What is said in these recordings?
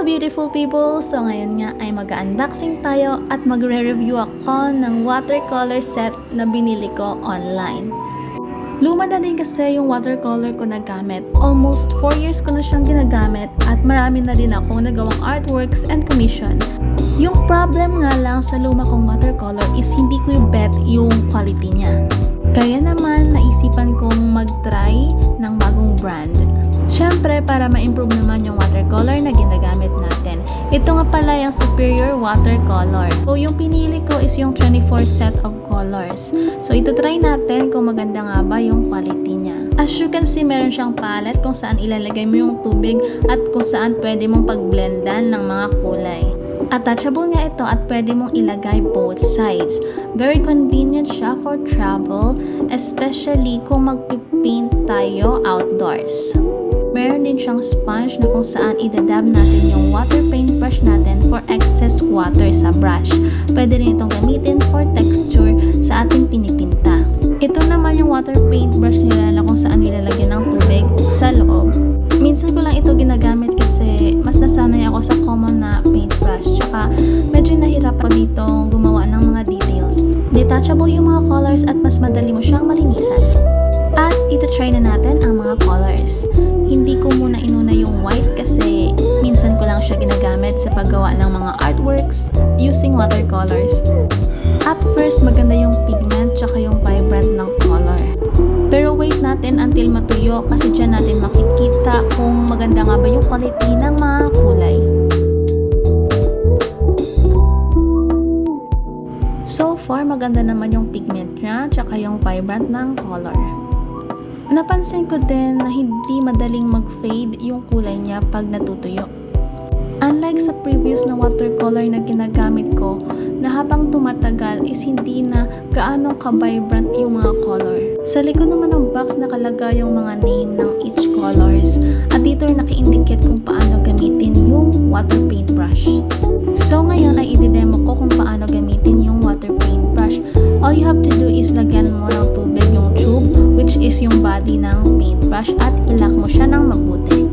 beautiful people! So ngayon nga ay mag-unboxing tayo at magre-review ako ng watercolor set na binili ko online. Luma na din kasi yung watercolor ko na gamit. Almost 4 years ko na siyang ginagamit at marami na din ako nagawang artworks and commission. Yung problem nga lang sa luma kong watercolor is hindi ko yung bet yung quality niya. Kaya naman naisipan kong mag-try ng bagong brand. Siyempre, para ma-improve naman yung watercolor na ginagamit natin. Ito nga pala yung Superior Watercolor. So, yung pinili ko is yung 24 set of colors. So, ito try natin kung maganda nga ba yung quality niya. As you can see, meron siyang palette kung saan ilalagay mo yung tubig at kung saan pwede mong pagblendan ng mga kulay. Attachable nga ito at pwede mong ilagay both sides. Very convenient siya for travel, especially kung magpipaint tayo outdoors. Meron din siyang sponge na kung saan idadab natin yung water paintbrush natin for excess water sa brush. Pwede rin itong gamitin for texture sa ating pinipinta. Ito naman yung water paintbrush nila na kung saan nilalagyan ng tubig sa loob. Minsan ko lang ito ginagamit kasi mas nasanay ako sa common na paintbrush. Tsaka medyo nahirap ako dito gumawa ng mga details. Detachable yung mga colors at mas madali mo siyang malinisan. At ito try na natin ang mga colors. Hindi ko muna inuna yung white kasi minsan ko lang siya ginagamit sa paggawa ng mga artworks using watercolors. At first, maganda yung pigment tsaka yung vibrant ng color. Pero wait natin until matuyo kasi dyan natin makikita kung maganda nga ba yung quality ng mga kulay. So far, maganda naman yung pigment niya tsaka yung vibrant ng color. Napansin ko din na hindi madaling mag-fade yung kulay niya pag natutuyo. Unlike sa previous na watercolor na ginagamit ko, na habang tumatagal is hindi na gaano ka-vibrant yung mga color. Sa likod naman ng box nakalagay yung mga name ng each colors at dito naka-indicate kung paano gamitin yung water paintbrush. So ngayon ay i-demo ko kung paano gamitin yung water paintbrush. All you have to do is lagyan mo ng tubig yung tube, which is yung body ng paintbrush, at ilak mo siya ng mabuti.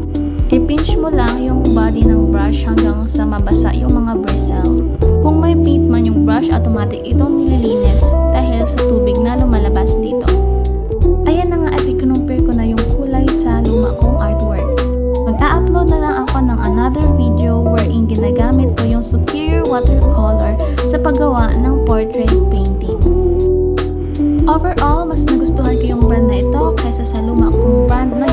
I-pinch mo lang yung body ng brush hanggang sa mabasa yung mga bristle. Kung may paint man yung brush, automatic itong nililinis dahil sa tubig na lumalabas dito. Ayan na nga at i-compare ko na yung kulay sa luma kong artwork. Mag-a-upload na lang ako ng another video wherein ginagamit ko yung Superior Watercolor sa paggawa ng portrait painting. Overall, mas nagustuhan ko yung brand na ito kaysa sa luma kong brand na